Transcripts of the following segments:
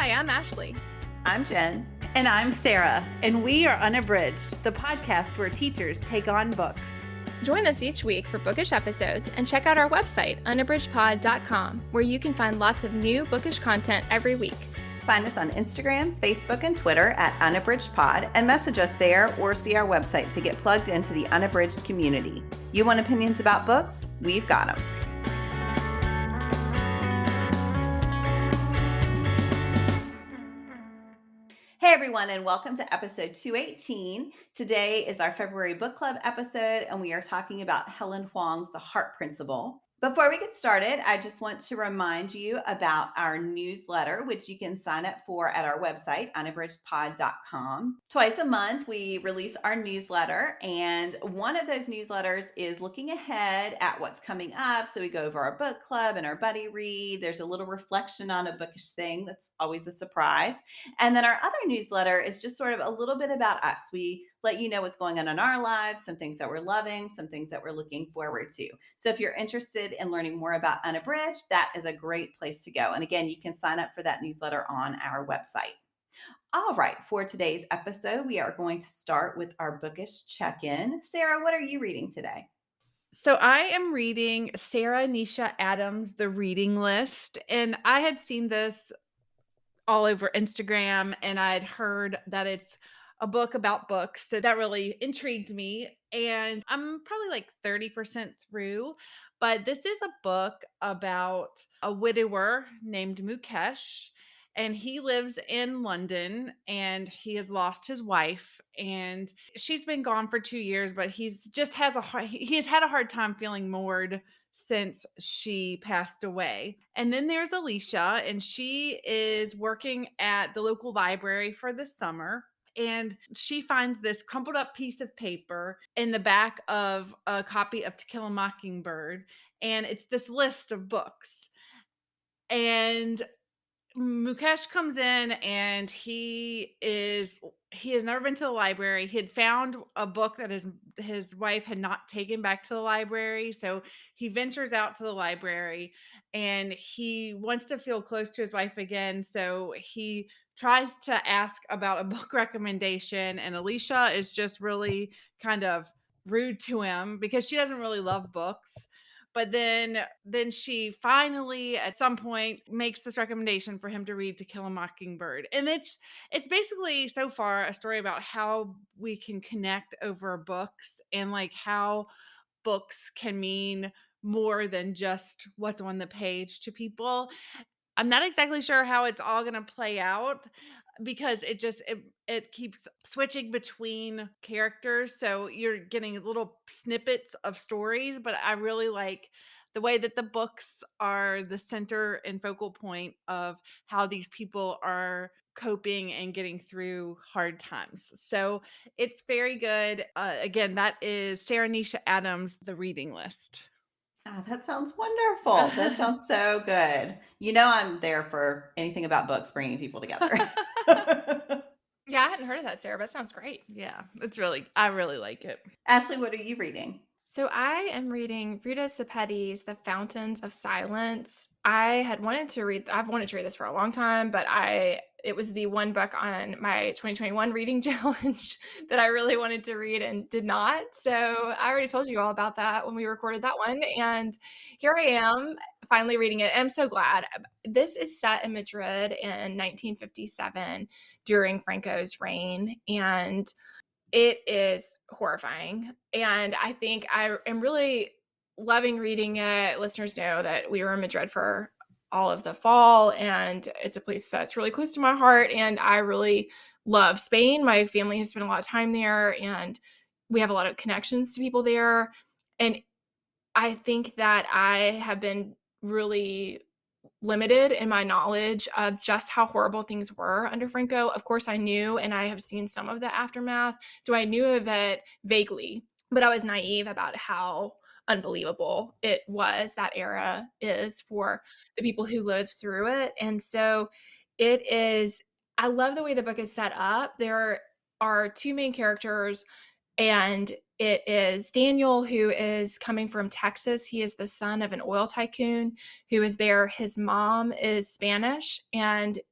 Hi, I'm Ashley. I'm Jen. And I'm Sarah, and we are Unabridged, the podcast where teachers take on books. Join us each week for bookish episodes and check out our website, unabridgedpod.com, where you can find lots of new bookish content every week. Find us on Instagram, Facebook, and Twitter at UnabridgedPod and message us there or see our website to get plugged into the Unabridged community. You want opinions about books? We've got them. Hey everyone, and welcome to episode 218. Today is our February book club episode, and we are talking about Helen Hoang's The Heart Principle. Before we get started, I just want to remind you about our newsletter, which you can sign up for at our website, unabridgedpod.com. Twice a month, we release our newsletter, and one of those newsletters is looking ahead at what's coming up. So we go over our book club and our buddy read. There's a little reflection on a bookish thing that's always a surprise. And then our other newsletter is just sort of a little bit about us. We let you know what's going on in our lives, some things that we're loving, some things that we're looking forward to. So if you're interested in learning more about Unabridged, that is a great place to go. And again, you can sign up for that newsletter on our website. All right, for today's episode, we are going to start with our bookish check-in. Sarah, what are you reading today? So I am reading Sarah Nisha Adams' The Reading List, and I had seen this all over Instagram, and I'd heard that it's a book about books, so that really intrigued me. And I'm probably like 30% through, but this is a book about a widower named Mukesh, and he lives in London, and he has lost his wife, and she's been gone for 2 years, but he's had a hard time feeling moored since she passed away. And then there's Alicia, and she is working at the local library for the summer. And she finds this crumpled up piece of paper in the back of a copy of To Kill a Mockingbird. And it's this list of books. And Mukesh comes in, and he has never been to the library. He had found a book that his wife had not taken back to the library. So he ventures out to the library, and he wants to feel close to his wife again. So he tries to ask about a book recommendation, and Alicia is just really kind of rude to him because she doesn't really love books. But then she finally at some point makes this recommendation for him to read To Kill a Mockingbird. And it's basically so far a story about how we can connect over books, and like how books can mean more than just what's on the page to people. I'm not exactly sure how it's all going to play out because it keeps switching between characters, so you're getting little snippets of stories, but I really like the way that the books are the center and focal point of how these people are coping and getting through hard times. So it's very good. Again, that is Sarah Nisha Adams' The Reading List. Oh, that sounds wonderful. That sounds so good. You know, I'm there for anything about books bringing people together. Yeah, I hadn't heard of that, Sarah, but it sounds great. Yeah, I really like it. Ashley, what are you reading? So I am reading Rita Sepetty's The Fountains of Silence. I've wanted to read this for a long time, but it was the one book on my 2021 reading challenge that I really wanted to read and did not. So I already told you all about that when we recorded that one. And here I am finally reading it. And I'm so glad. This is set in Madrid in 1957 during Franco's reign. And it is horrifying. And I think I am really loving reading it. Listeners know that we were in Madrid for all of the fall, and it's a place that's really close to my heart. And I really love Spain. My family has spent a lot of time there, and we have a lot of connections to people there. And I think that I have been really limited in my knowledge of just how horrible things were under Franco. Of course, I knew, and I have seen some of the aftermath, so I knew of it vaguely, but I was naive about how unbelievable it was, that era is, for the people who lived through it. And so it is, I love the way the book is set up. There are two main characters. And it is Daniel, who is coming from Texas. He is the son of an oil tycoon who is there. His mom is Spanish,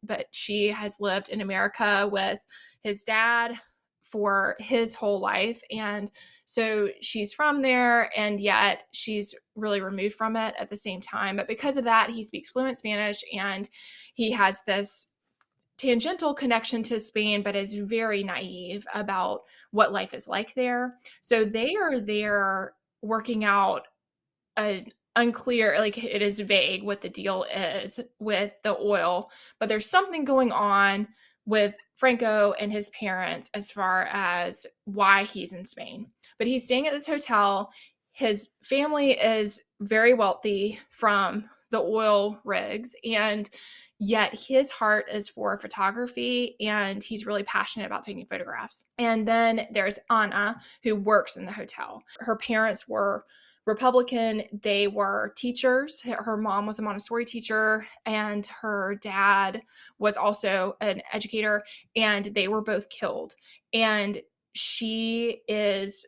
but she has lived in America with his dad for his whole life. And so she's from there, and yet she's really removed from it at the same time. But because of that, he speaks fluent Spanish, and he has this tangential connection to Spain, but is very naive about what life is like there. So they are there working out an unclear, like it is vague what the deal is with the oil, but there's something going on with Franco and his parents as far as why he's in Spain. But he's staying at this hotel. His family is very wealthy from the oil rigs, and yet his heart is for photography, and he's really passionate about taking photographs. And then there's Anna, who works in the hotel. Her parents were Republican. They were teachers. Her mom was a Montessori teacher, and her dad was also an educator, and they were both killed. And she is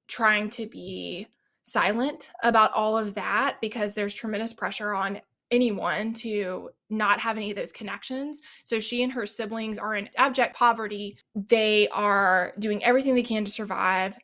trying to be silent about all of that because there's tremendous pressure on anyone to not have any of those connections. So she and her siblings are in abject poverty. They are doing everything they can to survive.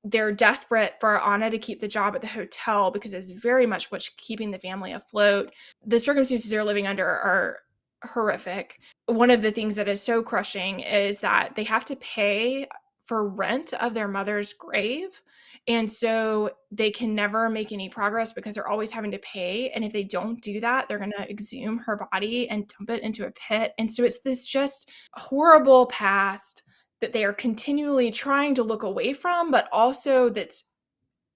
They're desperate for Anna to keep the job at the hotel because it's very much what's keeping the family afloat. The circumstances they're living under are horrific. One of the things that is so crushing is that they have to pay for rent of their mother's grave. And so they can never make any progress because they're always having to pay. And if they don't do that, they're going to exhume her body and dump it into a pit. And so it's this just horrible past that they are continually trying to look away from, but also that's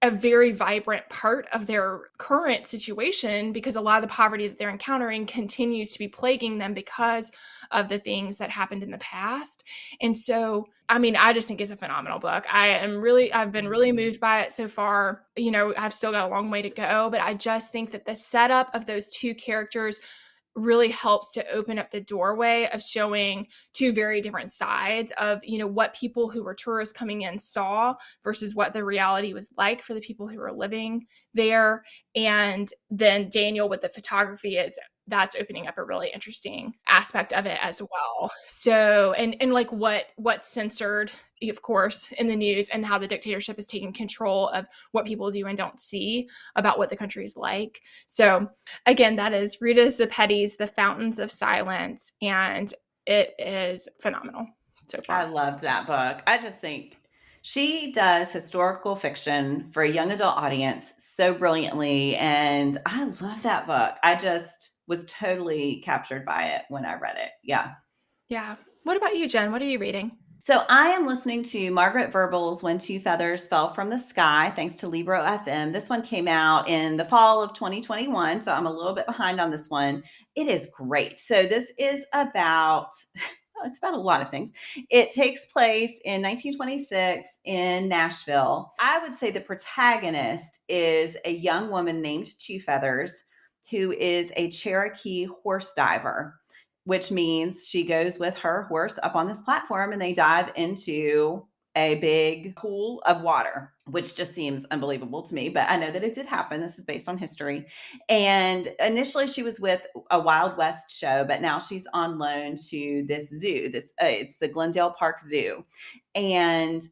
a very vibrant part of their current situation because a lot of the poverty that they're encountering continues to be plaguing them because of the things that happened in the past. And so, I mean, I just think it's a phenomenal book. I've been really moved by it so far. You know, I've still got a long way to go, but I just think that the setup of those two characters really helps to open up the doorway of showing two very different sides of, you know, what people who were tourists coming in saw versus what the reality was like for the people who were living there. And then Daniel with the photography that's opening up a really interesting aspect of it as well. So, and like what's censored, of course, in the news, and how the dictatorship is taking control of what people do and don't see about what the country is like. So again, that is Rita Zepetti's The Fountains of Silence, and it is phenomenal so far. I loved that book. I just think she does historical fiction for a young adult audience so brilliantly, and I love that book. I just was totally captured by it when I read it. Yeah. Yeah. What about you, Jen? What are you reading? So I am listening to Margaret Verbal's When Two Feathers Fell from the Sky, thanks to Libro FM. This one came out in the fall of 2021, so I'm a little bit behind on this one. It is great. So this is about it's about a lot of things. It takes place in 1926 in Nashville. I would say the protagonist is a young woman named Two Feathers, who is a Cherokee horse diver, which means she goes with her horse up on this platform and they dive into a big pool of water, which just seems unbelievable to me, but I know that it did happen. This is based on history. And initially she was with a Wild West show, but now she's on loan to this zoo. It's the Glendale Park Zoo. And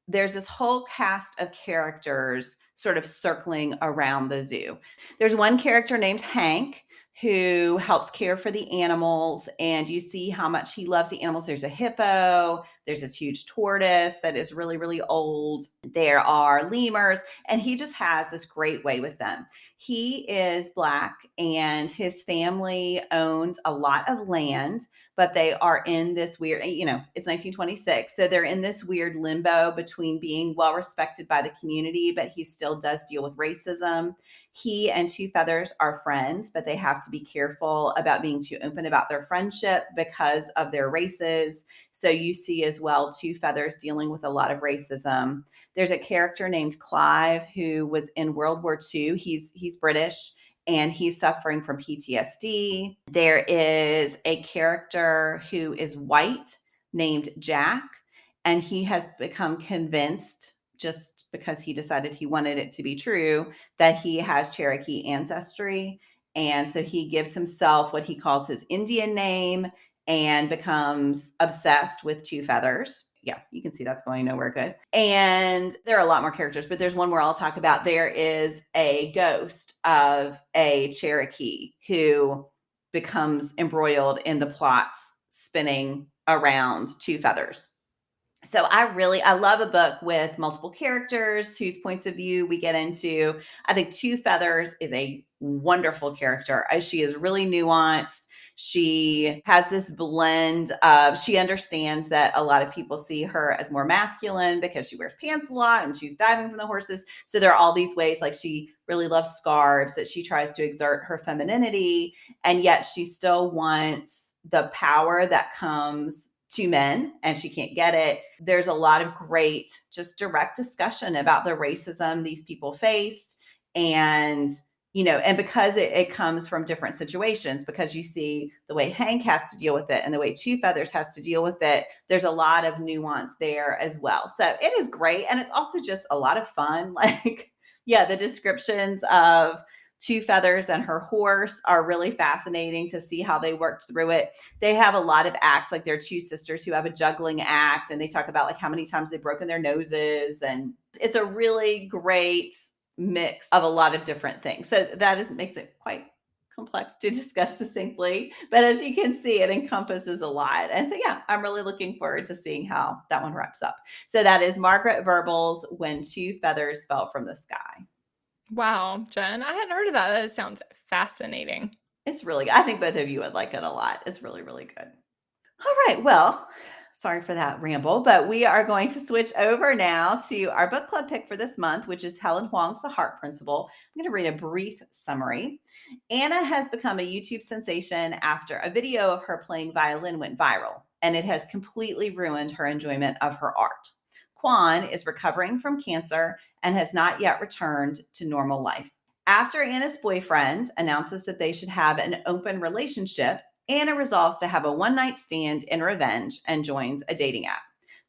there's this whole cast of characters sort of circling around the zoo. There's one character named Hank who helps care for the animals, and you see how much he loves the animals. There's a hippo, there's this huge tortoise that is really, really old. There are lemurs, and he just has this great way with them. He is Black, and his family owns a lot of land, but they are in this weird, it's 1926. So they're in this weird limbo between being well respected by the community, but he still does deal with racism. He and Two Feathers are friends, but they have to be careful about being too open about their friendship because of their races. So you see as well Two Feathers dealing with a lot of racism. There's a character named Clive who was in World War II. He's British, and he's suffering from PTSD. There is a character who is white named Jack, and he has become convinced, just because he decided he wanted it to be true, that he has Cherokee ancestry. And so he gives himself what he calls his Indian name and becomes obsessed with Two Feathers. Yeah, you can see that's going nowhere good. And there are a lot more characters, but there's one more I'll talk about. There is a ghost of a Cherokee who becomes embroiled in the plots spinning around Two Feathers. So I love a book with multiple characters whose points of view we get into. I think Two Feathers is a wonderful character. She is really nuanced. She has this blend of, she understands that a lot of people see her as more masculine because she wears pants a lot and she's diving from the horses. So there are all these ways, like she really loves scarves, that she tries to exert her femininity, and yet she still wants the power that comes to men, and she can't get it. There's a lot of great, just direct discussion about the racism these people faced. And, and because it comes from different situations, because you see the way Hank has to deal with it and the way Two Feathers has to deal with it, there's a lot of nuance there as well. So it is great. And it's also just a lot of fun. Like, yeah, the descriptions of Two Feathers and her horse are really fascinating to see how they worked through it. They have a lot of acts, like they're two sisters who have a juggling act, and they talk about like how many times they've broken their noses. And it's a really great mix of a lot of different things. So makes it quite complex to discuss succinctly, but as you can see, it encompasses a lot. And so, yeah, I'm really looking forward to seeing how that one wraps up. So that is Margaret Verbal's When Two Feathers Fell from the Sky. Wow, Jen, I hadn't heard of that. That sounds fascinating. It's really good. I think both of you would like it a lot. It's really, really good. All right. Well, sorry for that ramble, but we are going to switch over now to our book club pick for this month, which is Helen Hoang's The Heart Principle. I'm going to read a brief summary. Anna has become a YouTube sensation after a video of her playing violin went viral, and it has completely ruined her enjoyment of her art. Quan is recovering from cancer and has not yet returned to normal life. After Anna's boyfriend announces that they should have an open relationship, Anna resolves to have a one-night stand in revenge and joins a dating app.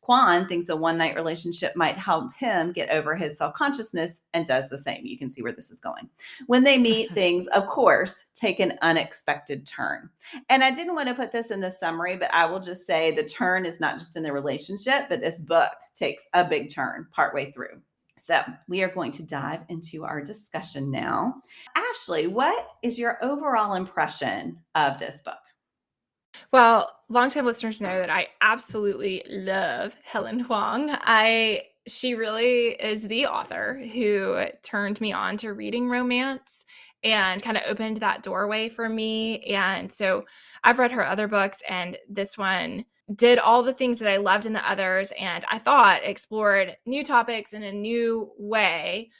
Quan thinks a one-night relationship might help him get over his self-consciousness and does the same. You can see where this is going. When they meet, things, of course, take an unexpected turn. And I didn't want to put this in the summary, but I will just say the turn is not just in the relationship, but this book takes a big turn partway through. So we are going to dive into our discussion now. Ashley, what is your overall impression of this book? Well, longtime listeners know that I absolutely love Helen Hoang. She really is the author who turned me on to reading romance and kind of opened that doorway for me. And so I've read her other books, and this one did all the things that I loved in the others, and I thought explored new topics in a new way,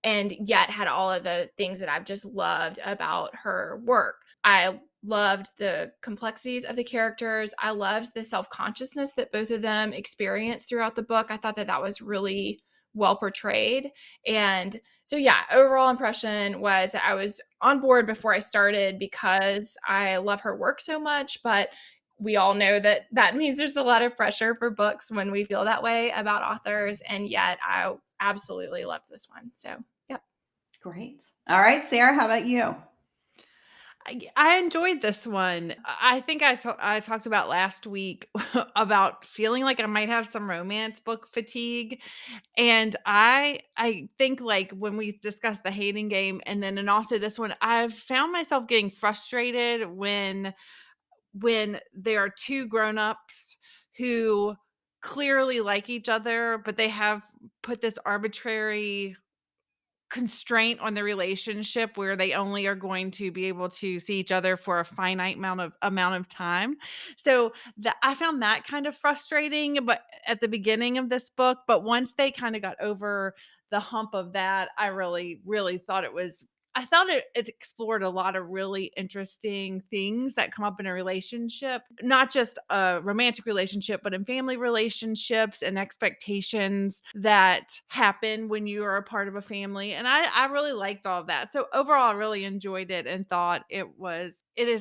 and yet had all of the things that I've just loved about her work. I loved the complexities of the characters. I loved the self-consciousness that both of them experienced throughout the book. I thought that that was really well portrayed. And so, yeah, overall impression was that I was on board before I started because I love her work so much. But we all know that that means there's a lot of pressure for books when we feel that way about authors. And yet I absolutely loved this one. So, yep. Great. All right, Sarah, how about you? I enjoyed this one. I think I talked about last week about feeling like I might have some romance book fatigue, and I think, like, when we discussed The Hating Game and also this one, I've found myself getting frustrated when there are two grown-ups who clearly like each other, but they have put this arbitrary constraint on the relationship where they only are going to be able to see each other for a finite amount of time. So that I found that kind of frustrating, but at the beginning of this book, but once they kind of got over the hump of that, I really, really thought it explored a lot of really interesting things that come up in a relationship, not just a romantic relationship, but in family relationships and expectations that happen when you are a part of a family. And I really liked all of that. So overall, I really enjoyed it and thought it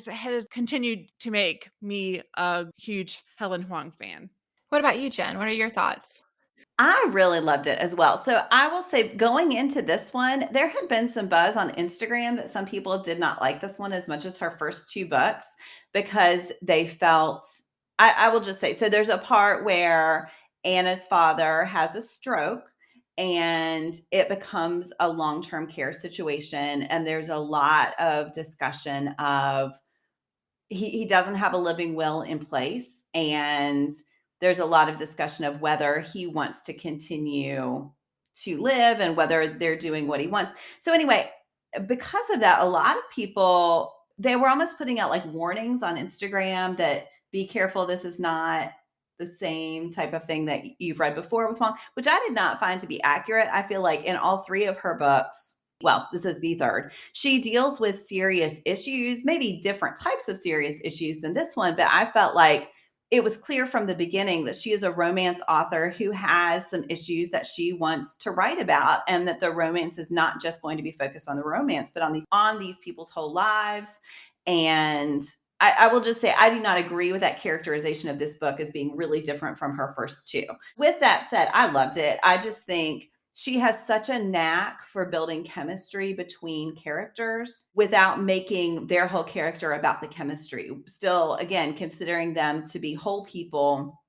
has continued to make me a huge Helen Hoang fan. What about you, Jen? What are your thoughts? I really loved it as well. So I will say, going into this one, there had been some buzz on Instagram that some people did not like this one as much as her first two books because they felt, I will just say, so there's a part where Anna's father has a stroke and it becomes a long-term care situation. And there's a lot of discussion of he doesn't have a living will in place, and there's a lot of discussion of whether he wants to continue to live and whether they're doing what he wants. So anyway, because of that, a lot of people, they were almost putting out like warnings on Instagram that be careful, this is not the same type of thing that you've read before with Huang, which I did not find to be accurate. I feel like in all three of her books, well, this is the third, she deals with serious issues, maybe different types of serious issues than this one, but I felt like it was clear from the beginning that she is a romance author who has some issues that she wants to write about, and that the romance is not just going to be focused on the romance, but on these people's whole lives. And I will just say, I do not agree with that characterization of this book as being really different from her first two. With that said, I loved it. I just think she has such a knack for building chemistry between characters without making their whole character about the chemistry. Still, again, considering them to be whole people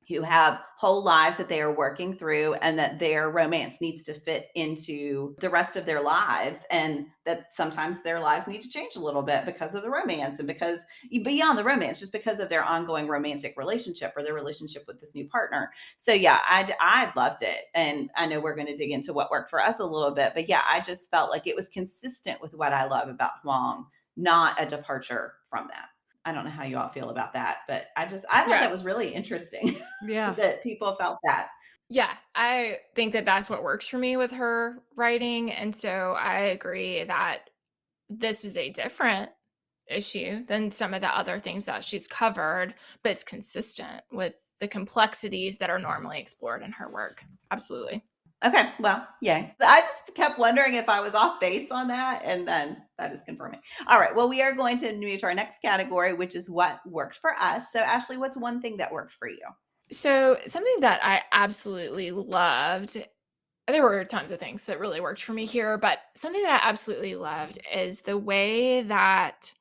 who have whole lives that they are working through, and that their romance needs to fit into the rest of their lives, and that sometimes their lives need to change a little bit because of the romance, and because beyond the romance, just because of their ongoing romantic relationship or their relationship with this new partner. So yeah, I loved it. And I know we're going to dig into what worked for us a little bit, but yeah, I just felt like it was consistent with what I love about Huang, not a departure from that. I don't know how you all feel about that, but I thought that was Yes. really interesting Yeah. that people felt that. Yeah, I think that that's what works for me with her writing, and so I agree that this is a different issue than some of the other things that she's covered, but it's consistent with the complexities that are normally explored in her work. Absolutely. Okay, well, yay. I just kept wondering if I was off base on that, and then that is confirming. All right, well, we are going to move to our next category, which is what worked for us. So, Ashley, what's one thing that worked for you? So, something that I absolutely loved, there were tons of things that really worked for me here, but something that I absolutely loved is the way that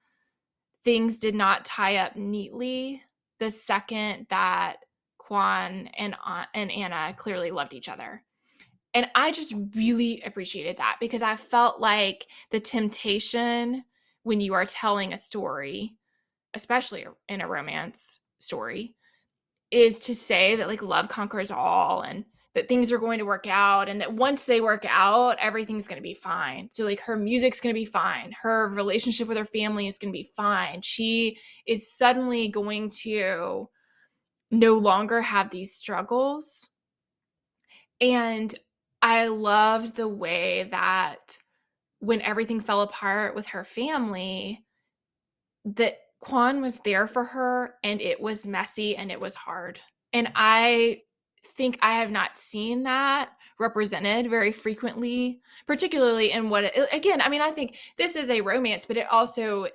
things did not tie up neatly the second that Kwan and Anna clearly loved each other. And I just really appreciated that because I felt like the temptation when you are telling a story, especially in a romance story, is to say that like love conquers all and that things are going to work out and that once they work out, everything's going to be fine. So like her music's going to be fine. Her relationship with her family is going to be fine. She is suddenly going to no longer have these struggles. And I loved the way that when everything fell apart with her family, that Kwan was there for her and it was messy and it was hard. And I think I have not seen that represented very frequently, particularly in again, I mean, I think this is a romance, but it also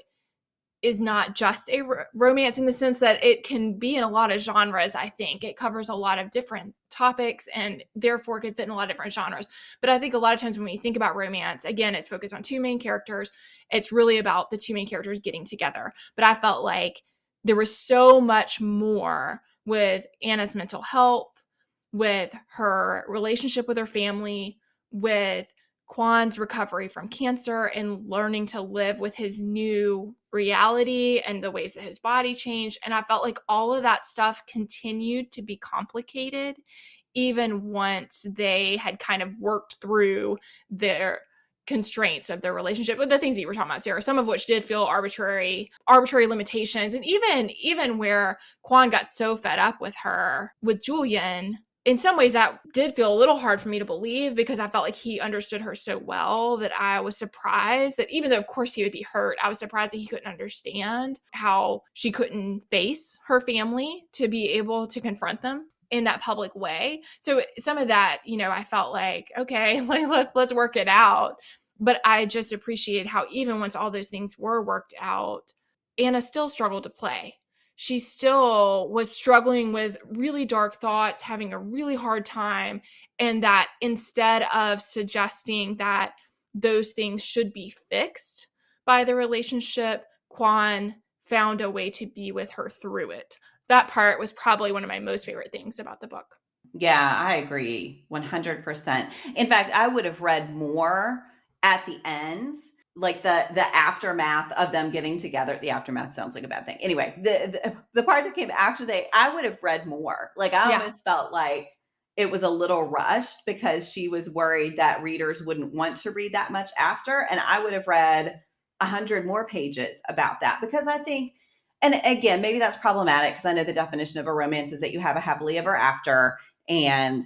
is not just a romance in the sense that it can be in a lot of genres. I think it covers a lot of different topics and therefore could fit in a lot of different genres. But I think a lot of times when we think about romance, again, it's focused on two main characters. It's really about the two main characters getting together. But I felt like there was so much more with Anna's mental health, with her relationship with her family, with Kwan's recovery from cancer and learning to live with his new reality and the ways that his body changed. And I felt like all of that stuff continued to be complicated even once they had kind of worked through their constraints of their relationship with the things that you were talking about, Sarah, some of which did feel arbitrary limitations. And even where Kwan got so fed up with her, with Julian, in some ways that did feel a little hard for me to believe because I felt like he understood her so well that I was surprised that even though of course he would be hurt, I was surprised that he couldn't understand how she couldn't face her family to be able to confront them in that public way. So some of that, I felt like, okay, like let's work it out. But I just appreciated how even once all those things were worked out, Anna still struggled to play. she still was struggling with really dark thoughts, having a really hard time, and that instead of suggesting that those things should be fixed by the relationship, Quan found a way to be with her through it. That part was probably one of my most favorite things about the book. Yeah, I agree 100%. In fact, I would have read more at the end, like the aftermath of them getting together. The aftermath sounds like a bad thing. Anyway, the part that came after I would have read more. Like I Yeah. almost felt like it was a little rushed because she was worried that readers wouldn't want to read that much after, and I would have read 100 more pages about that because I think, and again, maybe that's problematic because I know the definition of a romance is that you have a happily ever after, and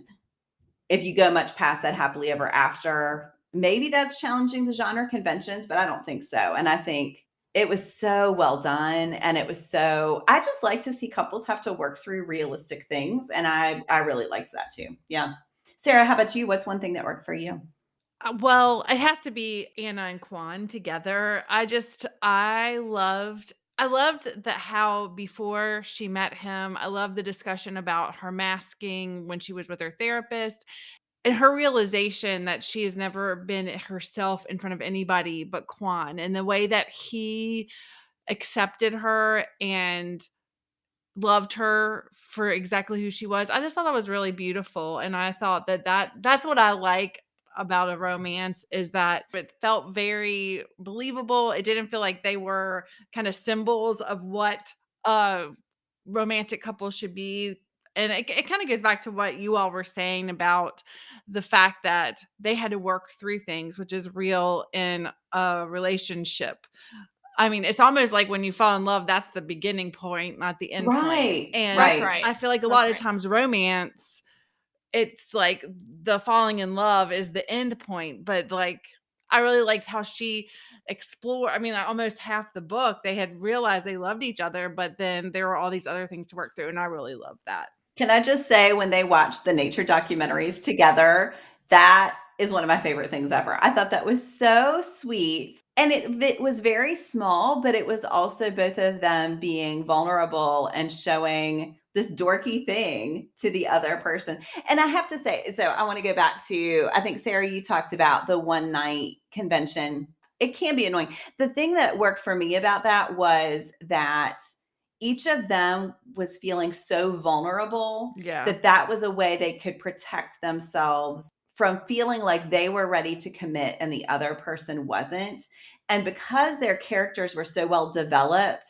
if you go much past that happily ever after, maybe that's challenging the genre conventions, but I don't think so. And I think it was so well done. And it was so, I just like to see couples have to work through realistic things. And I really liked that too. Yeah. Sarah, how about you? What's one thing that worked for you? Well, it has to be Anna and Quan together. I loved that how before she met him, I love the discussion about her masking when she was with her therapist and her realization that she has never been herself in front of anybody but Quan, and the way that he accepted her and loved her for exactly who she was. I just thought that was really beautiful, and I thought that's what I like about a romance, is that it felt very believable. It didn't feel like they were kind of symbols of what a romantic couple should be. And it kind of goes back to what you all were saying about the fact that they had to work through things, which is real in a relationship. I mean, it's almost like when you fall in love, that's the beginning point, not the end point. Right. And That's Right. right. I feel like a That's lot of right. times romance, it's like the falling in love is the end point. But like, I really liked how she explored. I mean, almost half the book, they had realized they loved each other, but then there were all these other things to work through. And I really loved that. Can I just say, when they watched the nature documentaries together, that is one of my favorite things ever. I thought that was so sweet. And it was very small, but it was also both of them being vulnerable and showing this dorky thing to the other person. And I have to say, so I want to go back to, I think, Sarah, you talked about the one night convention. It can be annoying. The thing that worked for me about that was that each of them was feeling so vulnerable Yeah. that that was a way they could protect themselves from feeling like they were ready to commit and the other person wasn't. And because their characters were so well developed,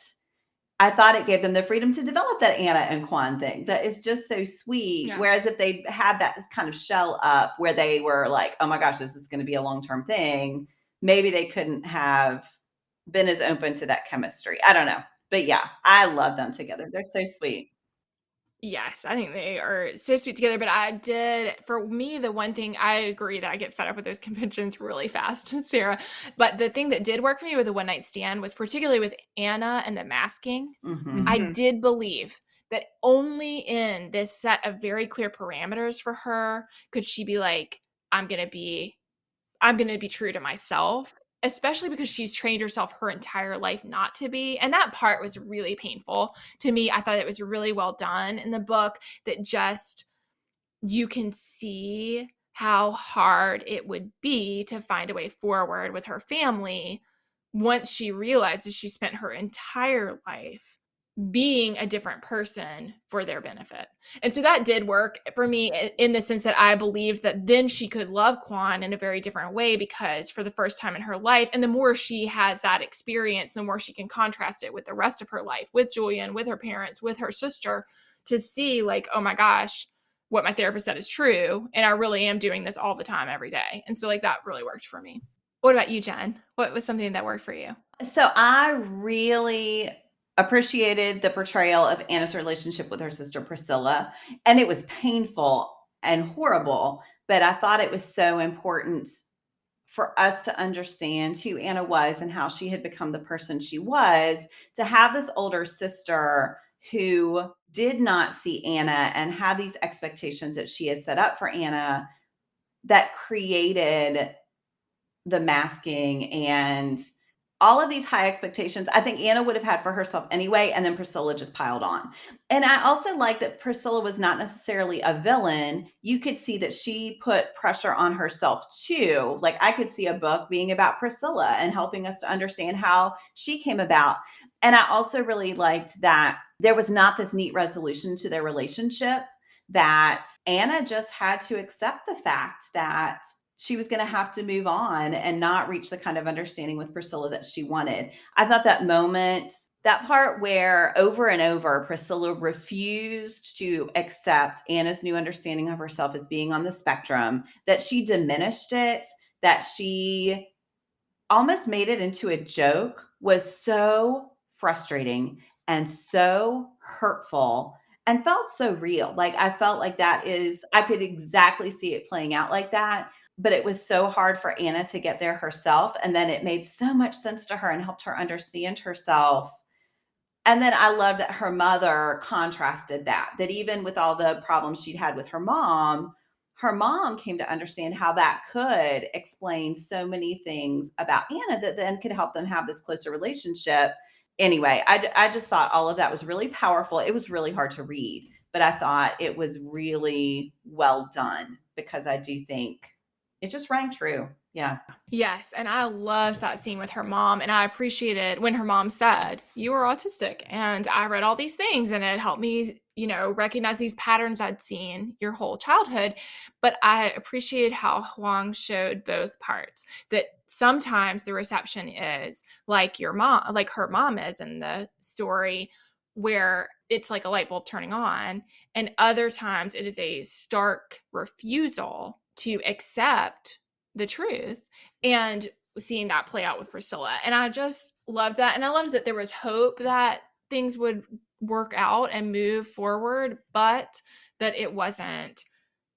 I thought it gave them the freedom to develop that Anna and Quan thing that is just so sweet. Yeah. Whereas if they had that kind of shell up where they were like, oh my gosh, this is going to be a long-term thing, maybe they couldn't have been as open to that chemistry. I don't know. But yeah, I love them together. They're so sweet. Yes, I think they are so sweet together. But for me, the one thing I agree that I get fed up with those conventions really fast, Sarah. But the thing that did work for me with a one night stand was particularly with Anna and the masking. I Mm-hmm. Mhm. did believe that only in this set of very clear parameters for her could she be like, I'm going to be true to myself, especially because she's trained herself her entire life not to be. And that part was really painful to me. I thought it was really well done in the book, that just you can see how hard it would be to find a way forward with her family once she realizes she spent her entire life being a different person for their benefit. And so that did work for me in the sense that I believed that then she could love Quan in a very different way, because for the first time in her life, and the more she has that experience, the more she can contrast it with the rest of her life, with Julian, with her parents, with her sister, to see like, oh my gosh, what my therapist said is true. And I really am doing this all the time, every day. And so like that really worked for me. What about you, Jen? What was something that worked for you? So I really appreciated the portrayal of Anna's relationship with her sister Priscilla. And it was painful and horrible, but I thought it was so important for us to understand who Anna was and how she had become the person she was, to have this older sister who did not see Anna and had these expectations that she had set up for Anna that created the masking and all of these high expectations I think Anna would have had for herself anyway, and then Priscilla just piled on. And I also like that Priscilla was not necessarily a villain. You could see that she put pressure on herself too. Like I could see a book being about Priscilla and helping us to understand how she came about. And I also really liked that there was not this neat resolution to their relationship, that Anna just had to accept the fact that she was going to have to move on and not reach the kind of understanding with Priscilla that she wanted. I thought that moment, that part where over and over Priscilla refused to accept Anna's new understanding of herself as being on the spectrum, that she diminished it, that she almost made it into a joke, was so frustrating and so hurtful and felt so real. Like I felt like I could exactly see it playing out like that, but it was so hard for Anna to get there herself. And then it made so much sense to her and helped her understand herself. And then I love that her mother contrasted that even with all the problems she'd had with her mom came to understand how that could explain so many things about Anna that then could help them have this closer relationship. Anyway, I just thought all of that was really powerful. It was really hard to read, but I thought it was really well done because I do think it just rang true. Yeah. Yes, and I loved that scene with her mom, and I appreciated when her mom said, "You are autistic," and I read all these things, and it helped me, recognize these patterns I'd seen your whole childhood. But I appreciated how Huang showed both parts. That sometimes the reception is like your mom, like her mom is in the story, where it's like a light bulb turning on, and other times it is a stark refusal to accept the truth, and seeing that play out with Priscilla. And I just loved that. And I loved that there was hope that things would work out and move forward, but that it wasn't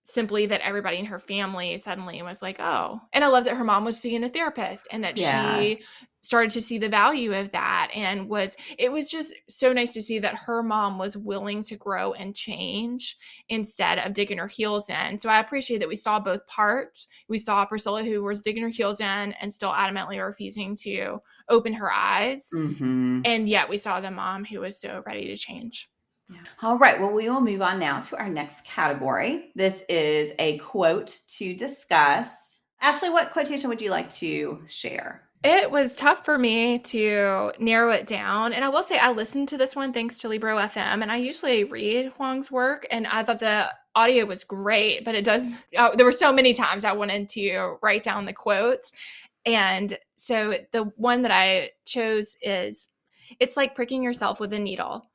simply that everybody in her family suddenly was like, oh. And I love that her mom was seeing a therapist and that Yes. she started to see the value of that, and it was just so nice to see that her mom was willing to grow and change instead of digging her heels in. So I appreciate that we saw both parts. We saw Priscilla, who was digging her heels in and still adamantly refusing to open her eyes, Mm-hmm. and yet we saw the mom who was so ready to change. Yeah. All right. Well, we will move on now to our next category. This is a quote to discuss. Ashley, what quotation would you like to share? It was tough for me to narrow it down. And I will say I listened to this one thanks to Libro FM. And I usually read Huang's work, and I thought the audio was great, but there were so many times I wanted to write down the quotes. And so the one that I chose is, "It's like pricking yourself with a needle.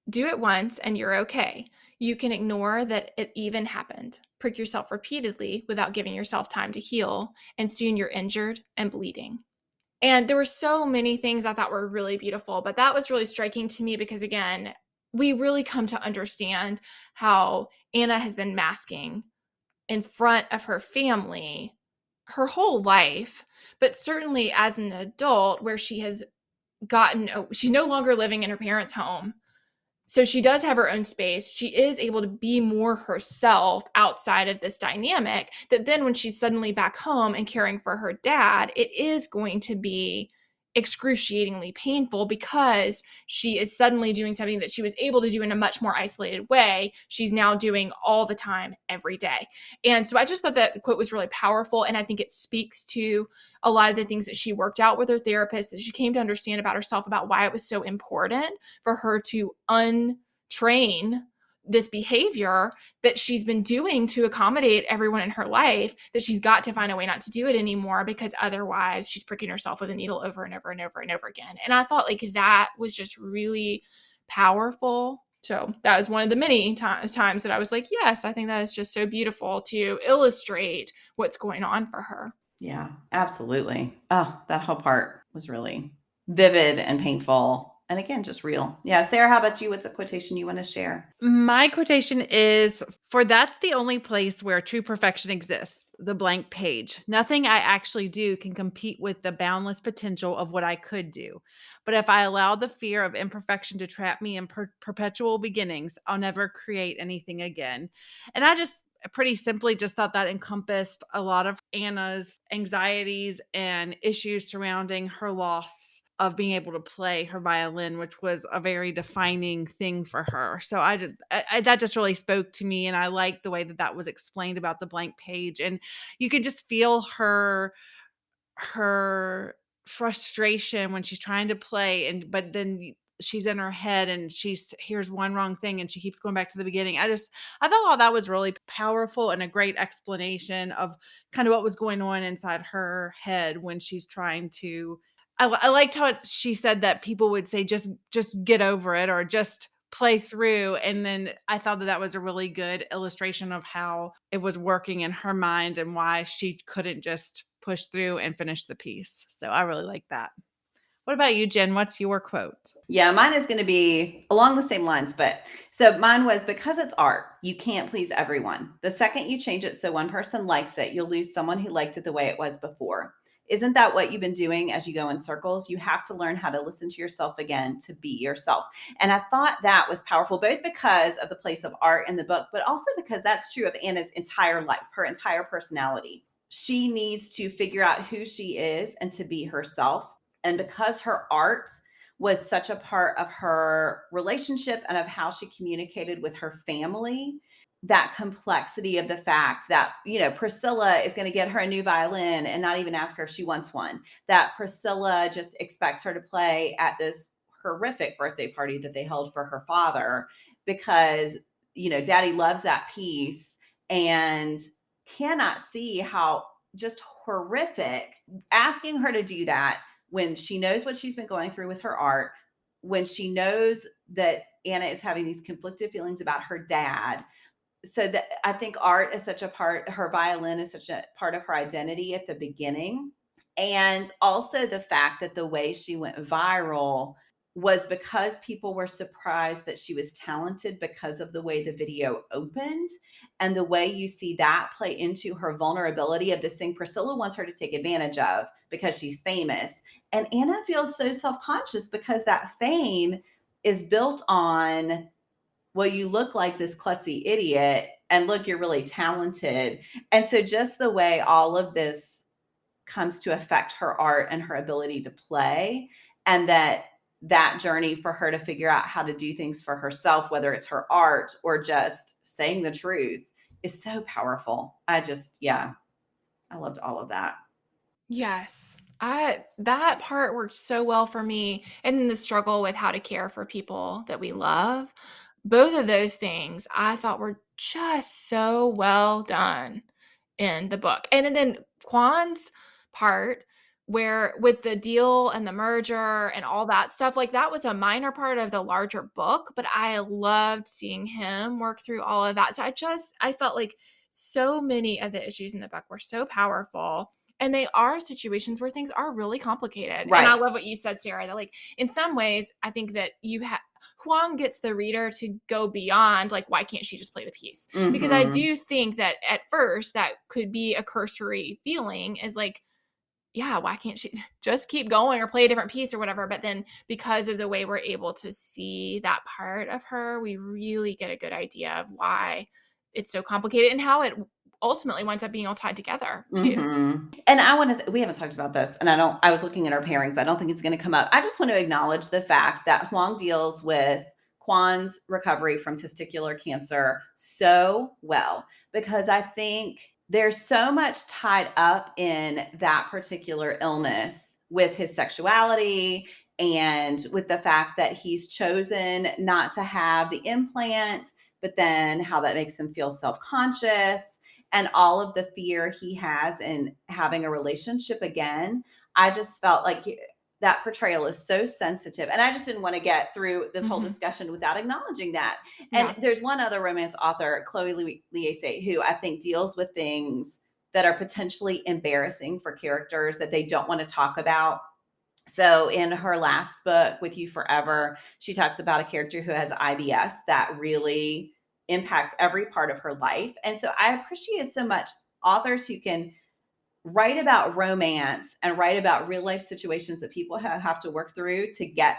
Do it once and you're okay. You can ignore that it even happened. Prick yourself repeatedly without giving yourself time to heal, and soon you're injured and bleeding." And there were so many things I thought were really beautiful, but that was really striking to me because, again, we really come to understand how Anna has been masking in front of her family her whole life, but certainly as an adult, where she's no longer living in her parents' home. So she does have her own space. She is able to be more herself outside of this dynamic, that then when she's suddenly back home and caring for her dad, it is going to be excruciatingly painful because she is suddenly doing something that she was able to do in a much more isolated way. She's now doing all the time, every day. And so I just thought that the quote was really powerful. And I think it speaks to a lot of the things that she worked out with her therapist, that she came to understand about herself, about why it was so important for her to untrain this behavior that she's been doing to accommodate everyone in her life, that she's got to find a way not to do it anymore, because otherwise she's pricking herself with a needle over and over and over and over again. And I thought like that was just really powerful. So that was one of the many times that I was like, yes, I think that is just so beautiful to illustrate what's going on for her. Yeah, absolutely. Oh, that whole part was really vivid and painful. And again, just real. Yeah. Sarah, how about you? What's a quotation you want to share? My quotation is, "For that's the only place where true perfection exists, the blank page. Nothing I actually do can compete with the boundless potential of what I could do. But if I allow the fear of imperfection to trap me in perpetual beginnings, I'll never create anything again." And pretty simply just thought that encompassed a lot of Anna's anxieties and issues surrounding her loss of being able to play her violin, which was a very defining thing for her. So that just really spoke to me, and I liked the way that was explained about the blank page, and you can just feel her frustration when she's trying to play, but then she's in her head and she's hears one wrong thing and she keeps going back to the beginning. I thought all that was really powerful and a great explanation of kind of what was going on inside her head when she's trying to. I liked how she said that people would say just get over it or just play through, and then I thought that was a really good illustration of how it was working in her mind and why she couldn't just push through and finish the piece. So I really like that. What about you, Jen? What's your quote? Yeah, mine is going to be along the same lines, but so mine was, because it's art, you can't please everyone. The second you change it so one person likes it, you'll lose someone who liked it the way it was before. Isn't that what you've been doing as you go in circles? You have to learn how to listen to yourself again, to be yourself. And I thought that was powerful, both because of the place of art in the book, but also because that's true of Anna's entire life, her entire personality. She needs to figure out who she is and to be herself. And because her art was such a part of her relationship and of how she communicated with her family, that complexity of the fact that, Priscilla is going to get her a new violin and not even ask her if she wants one, that Priscilla just expects her to play at this horrific birthday party that they held for her father because, daddy loves that piece, and cannot see how just horrific asking her to do that when she knows what she's been going through with her art, when she knows that Anna is having these conflicted feelings about her dad. So that I think art is such a part, her violin is such a part of her identity at the beginning. And also the fact that the way she went viral was because people were surprised that she was talented because of the way the video opened, and the way you see that play into her vulnerability of this thing Priscilla wants her to take advantage of because she's famous. And Anna feels so self-conscious because that fame is built on, well, you look like this klutzy idiot, and look, you're really talented. And so just the way all of this comes to affect her art and her ability to play, and that journey for her to figure out how to do things for herself, whether it's her art or just saying the truth, is so powerful. I loved all of that. Yes. That part worked so well for me. And then the struggle with how to care for people that we love. Both of those things I thought were just so well done in the book. And then Kwan's part, where with the deal and the merger and all that stuff, like that was a minor part of the larger book, but I loved seeing him work through all of that. So I felt like so many of the issues in the book were so powerful. And they are situations where things are really complicated. And I Right. love what you said, Sarah, that like in some ways, I think that Huang gets the reader to go beyond, like, why can't she just play the piece? Because I Mm-hmm. do think that at first that could be a cursory feeling, is like, yeah, why can't she just keep going or play a different piece or whatever? But then because of the way we're able to see that part of her, we really get a good idea of why it's so complicated and how it ultimately winds up being all tied together too. Mm-hmm. And I want to, we haven't talked about this, and I was looking at our pairings. I don't think it's going to come up. I just want to acknowledge the fact that Huang deals with Kwan's recovery from testicular cancer so well, because I think there's so much tied up in that particular illness with his sexuality and with the fact that he's chosen not to have the implants, but then how that makes him feel self-conscious and all of the fear he has in having a relationship again. I just felt like that portrayal is so sensitive. And I just didn't want to get through this whole discussion without acknowledging that. And Yeah. there's one other romance author, Chloe Liese, who I think deals with things that are potentially embarrassing for characters that they don't want to talk about. So in her last book, With You Forever, she talks about a character who has IBS that really impacts every part of her life. And so I appreciate so much authors who can write about romance and write about real life situations that people have to work through to get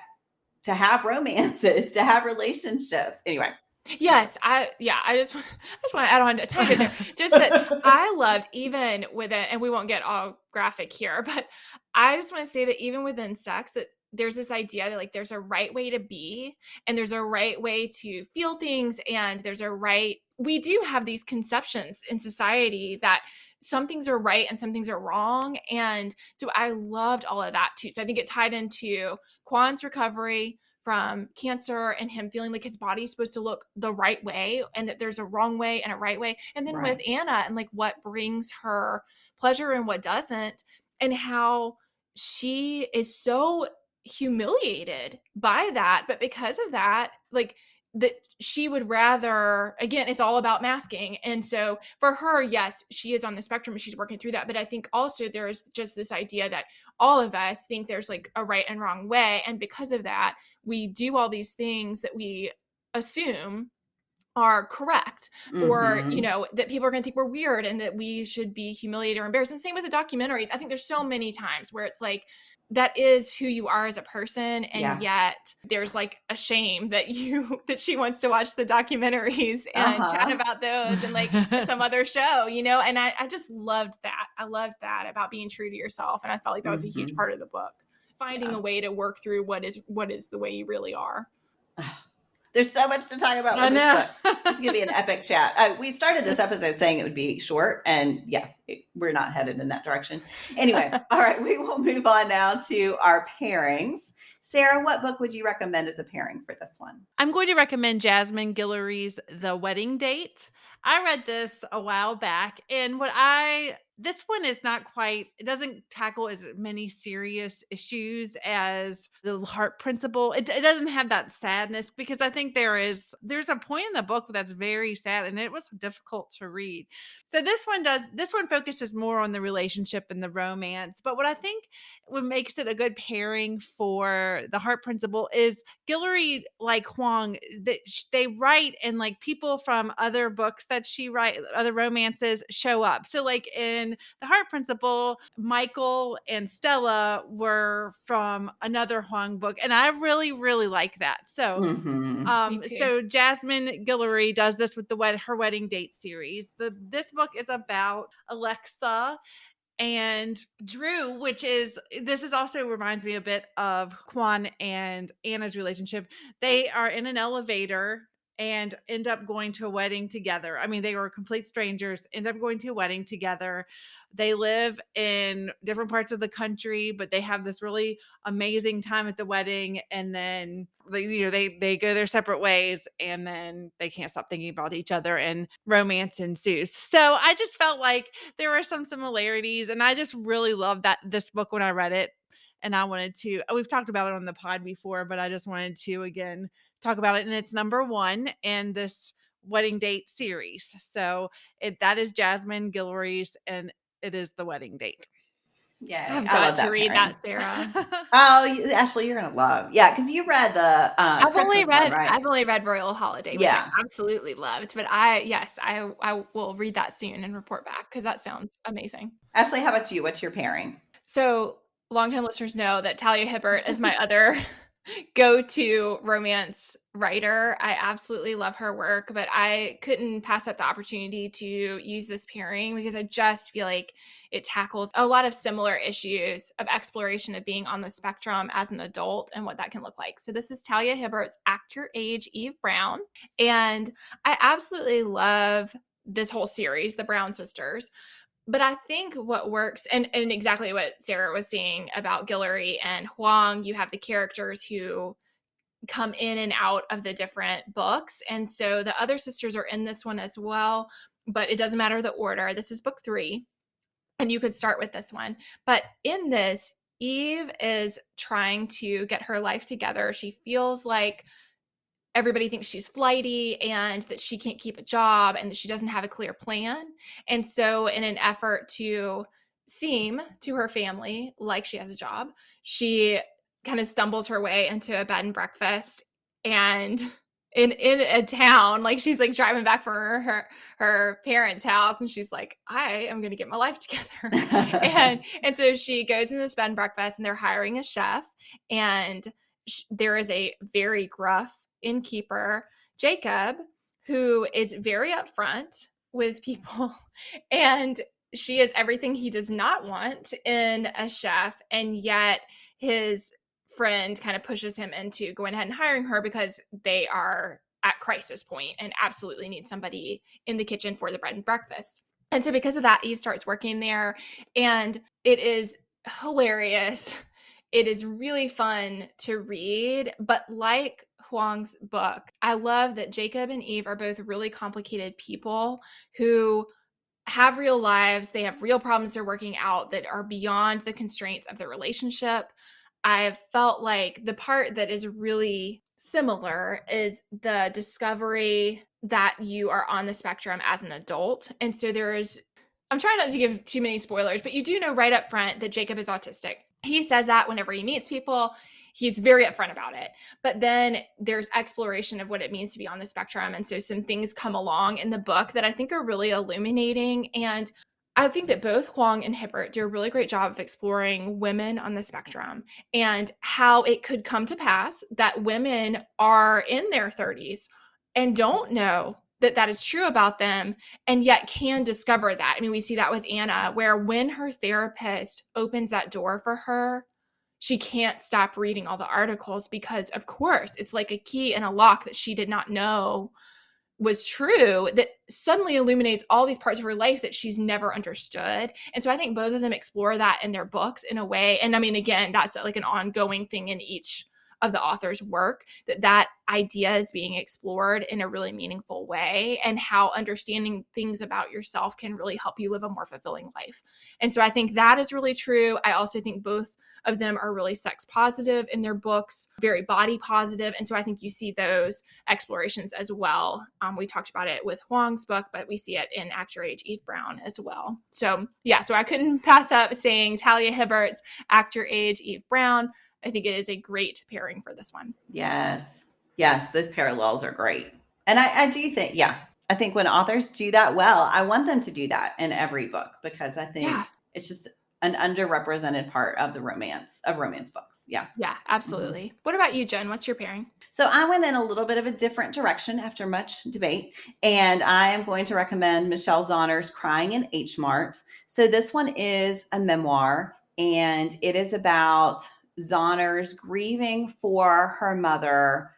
to have romances, to have relationships. Anyway. Yes, I just want to add on a tiny bit there. Just that I loved even within, and we won't get all graphic here, but I just want to say that even within sex, that there's this idea that like there's a right way to be, and there's a right way to feel things, and there's a right. We do have these conceptions in society that some things are right and some things are wrong, and so I loved all of that too. So I think it tied into Kwan's recovery from cancer and him feeling like his body's supposed to look the right way and that there's a wrong way and a right way. And then with Right. Anna and like what brings her pleasure and what doesn't, and how she is so humiliated by that. But because of that, like that she would rather, again, it's all about masking. And so for her, yes, she is on the spectrum and she's working through that. But I think also there's just this idea that all of us think there's like a right and wrong way. And because of that, we do all these things that we assume are correct, or Mm-hmm. that people are going to think we're weird and that we should be humiliated or embarrassed. And same with the documentaries. I think there's so many times where it's like that is who you are as a person, and Yeah. yet there's like a shame that you that she wants to watch the documentaries and chat Uh-huh. about those and like some other show, and I just loved that. I loved that about being true to yourself, and I felt like that was a huge Mm-hmm. part of the book, finding Yeah. a way to work through what is the way you really are. There's so much to talk about I with this know. book. This is going to be an epic chat. We started this episode saying it would be short, and yeah, we're not headed in that direction. Anyway, all right, we will move on now to our pairings. Sarah, what book would you recommend as a pairing for this one? I'm going to recommend Jasmine Guillory's The Wedding Date. I read this a while back, and this one is not quite, it doesn't tackle as many serious issues as the heart principle. It doesn't have that sadness, because I think there's a point in the book that's very sad, and it was difficult to read. So this one focuses more on the relationship and the romance. But what I think what makes it a good pairing for the heart principle is Guillory, like Hoang, they write, and like people from other books that she write, other romances show up. So like in The Heart Principle, Michael and Stella were from another Hoang book, and I really really like that. So Mm-hmm. Me too. so Jasmine Guillory does this with her wedding date series. This book is about Alexa and Drew, this is also reminds me a bit of Kwan and Anna's relationship. They are in an elevator and end up going to a wedding together. I mean, they were complete strangers, end up going to a wedding together. They live in different parts of the country, but they have this really amazing time at the wedding, and then they go their separate ways, and then they can't stop thinking about each other, and romance ensues. So I just felt like there were some similarities, and I just really loved this book when I read it. And I wanted to, we've talked about it on the pod before, but I just wanted to again talk about it. And it's number one in this wedding date series. So that is Jasmine Guillory's, and it is The Wedding Date. Yay. I've I got love to that read that, pairing. Sarah. Oh, Ashley, you're going to love. Yeah, because you read the Christmas one, right? I've only read Royal Holiday, which I Yeah. absolutely loved, but yes, I will read that soon and report back because that sounds amazing. Ashley, how about you? What's your pairing? So, longtime listeners know that Talia Hibbert is my other go-to romance writer. I absolutely love her work, but I couldn't pass up the opportunity to use this pairing because I just feel like it tackles a lot of similar issues of exploration of being on the spectrum as an adult and what that can look like. So this is Talia Hibbert's Act Your Age, Eve Brown, and I absolutely love this whole series, the Brown sisters. But I think what works, and exactly what Sarah was saying about Guillory and Hoang, you have the characters who come in and out of the different books. And so the other sisters are in this one as well, but it doesn't matter the order. This is book 3, and you could start with this one. But in this, Eve is trying to get her life together. She feels like everybody thinks she's flighty and that she can't keep a job and that she doesn't have a clear plan. And so, in an effort to seem to her family like she has a job, she kind of stumbles her way into a bed and breakfast, and in a town, like she's like driving back from her parents' house, and she's like, I am going to get my life together. And so she goes into this bed and breakfast, and they're hiring a chef, and there is a very gruff innkeeper, Jacob, who is very upfront with people and she is everything he does not want in a chef, and yet his friend kind of pushes him into going ahead and hiring her because they are at crisis point and absolutely need somebody in the kitchen for the bread and breakfast. And so because of that, Eve starts working there, and it is hilarious. It is really fun to read, but like Huang's book, I love that Jacob and Eve are both really complicated people who have real lives. They have real problems they're working out that are beyond the constraints of the relationship. I've felt like the part that is really similar is the discovery that you are on the spectrum as an adult. And so I'm trying not to give too many spoilers, but you do know right up front that Jacob is autistic. He says that whenever he meets people. He's very upfront about it. But then there's exploration of what it means to be on the spectrum. And so some things come along in the book that I think are really illuminating. And I think that both Huang and Hibbert do a really great job of exploring women on the spectrum and how it could come to pass that women are in their 30s and don't know that that is true about them, and yet can discover that. I mean, we see that with Anna, where when her therapist opens that door for her, she can't stop reading all the articles because, of course, it's like a key and a lock that she did not know was true that suddenly illuminates all these parts of her life that she's never understood. And so I think both of them explore that in their books in a way. And I mean, again, that's like an ongoing thing in each of the author's work, that idea is being explored in a really meaningful way, and how understanding things about yourself can really help you live a more fulfilling life. And so I think that is really true. I also think both of them are really sex positive in their books, very body positive. And so I think you see those explorations as well. We talked about it with Huang's book, but we see it in Act Your Age, Eve Brown as well. So yeah, so I couldn't pass up saying Talia Hibbert's Act Your Age, Eve Brown. I think it is a great pairing for this one. Yes. Yes, those parallels are great. And I do think, I think when authors do that well, I want them to do that in every book, because I think it's just an underrepresented part of the romance books. Yeah. Yeah, absolutely. Mm-hmm. What about you, Jen? What's your pairing? So I went in a little bit of a different direction after much debate, and I am going to recommend Michelle Zauner's Crying in H Mart. So this one is a memoir, and it is about Zauner's grieving for her mother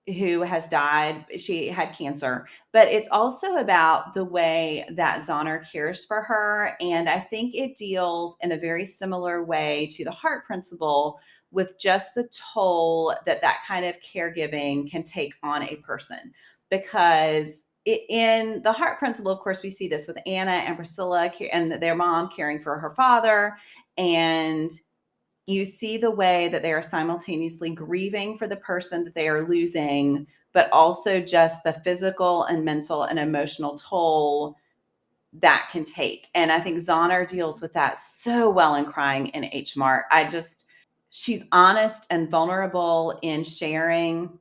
who has died. She had cancer, but it's also about the way that Zauner cares for her. And I think it deals in a very similar way to the Heart Principle, with just the toll that kind of caregiving can take on a person. Because in the Heart Principle, of course, we see this with Anna and Priscilla and their mom caring for her father. And you see the way that they are simultaneously grieving for the person that they are losing, but also just the physical and mental and emotional toll that can take. And I think Zauner deals with that so well in Crying in H Mart. She's honest and vulnerable in sharing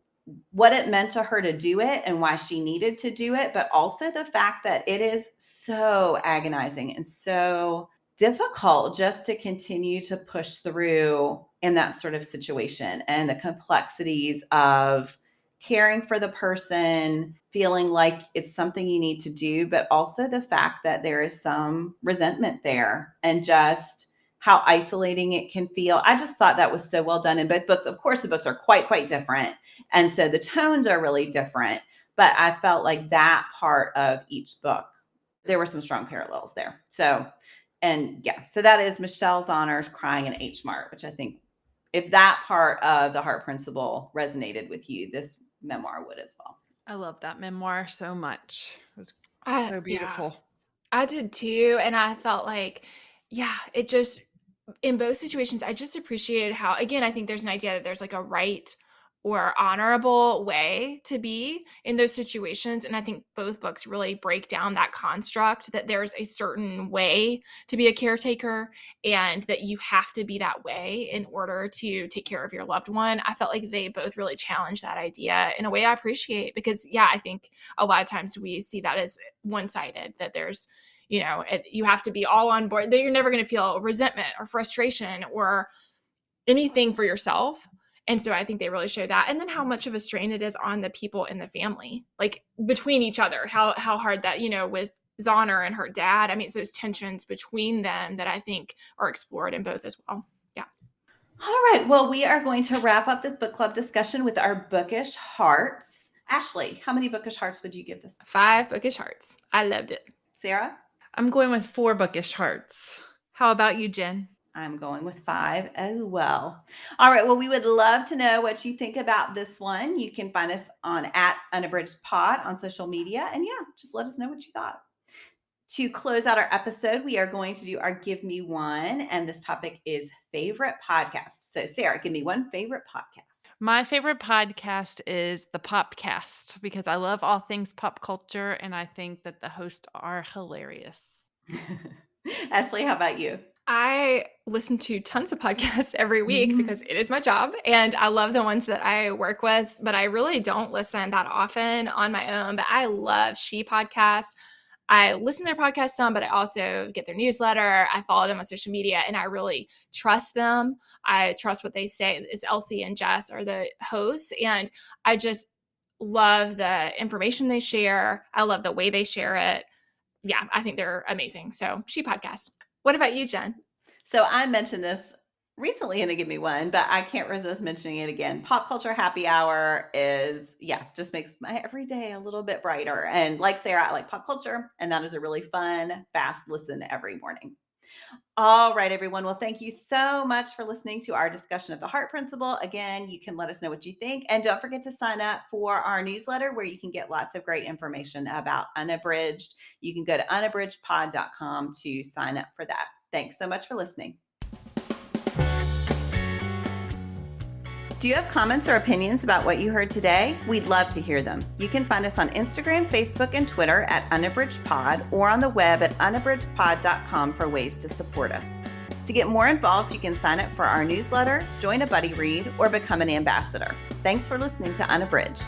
what it meant to her to do it and why she needed to do it, but also the fact that it is so agonizing and so difficult just to continue to push through in that sort of situation, and the complexities of caring for the person, feeling like it's something you need to do, but also the fact that there is some resentment there, and just how isolating it can feel. I just thought that was so well done in both books. Of course, the books are quite different, and so the tones are really different, but I felt like that part of each book, there were some strong parallels there. So that is Michelle Zauner's Crying in H Mart, which I think if that part of the Heart Principle resonated with you, this memoir would as well. I love that memoir so much. It was so beautiful. Yeah, I did too. And I felt like, it just, in both situations, I just appreciated how, again, I think there's an idea that there's like a right or honorable way to be in those situations. And I think both books really break down that construct, that there's a certain way to be a caretaker and that you have to be that way in order to take care of your loved one. I felt like they both really challenge that idea in a way I appreciate, because I think a lot of times we see that as one-sided, that there's, you have to be all on board, that you're never going to feel resentment or frustration or anything for yourself. And so I think they really show that. And then how much of a strain it is on the people in the family, like between each other, how hard that, with Zauner and her dad. I mean, it's those tensions between them that I think are explored in both as well. Yeah. All right. Well, we are going to wrap up this book club discussion with our bookish hearts. Ashley, how many bookish hearts would you give this? 5 bookish hearts. I loved it. Sarah? I'm going with 4 bookish hearts. How about you, Jen? I'm going with 5 as well. All right. Well, we would love to know what you think about this one. You can find us on @UnabridgedPod on social media. And yeah, just let us know what you thought. To close out our episode, we are going to do our Give Me One. And this topic is favorite podcasts. So Sarah, give me one favorite podcast. My favorite podcast is the Popcast because I love all things pop culture and I think that the hosts are hilarious. Ashley, how about you? I listen to tons of podcasts every week because it is my job and I love the ones that I work with, but I really don't listen that often on my own. But I love She Podcast. I listen to their podcast some, but I also get their newsletter. I follow them on social media and I really trust them. I trust what they say. It's Elsie and Jess are the hosts. And I just love the information they share. I love the way they share it. Yeah, I think they're amazing. So She Podcast. What about you, Jen? So I mentioned this recently in a Give Me One, but I can't resist mentioning it again. Pop Culture Happy Hour is, just makes my every day a little bit brighter. And like Sarah, I like pop culture, and that is a really fun, fast listen every morning. All right, everyone. Well, thank you so much for listening to our discussion of the Heart Principle. Again, you can let us know what you think. And don't forget to sign up for our newsletter where you can get lots of great information about Unabridged. You can go to unabridgedpod.com to sign up for that. Thanks so much for listening. Do you have comments or opinions about what you heard today? We'd love to hear them. You can find us on Instagram, Facebook, and Twitter @UnabridgedPod or on the web at unabridgedpod.com for ways to support us. To get more involved, you can sign up for our newsletter, join a buddy read, or become an ambassador. Thanks for listening to Unabridged.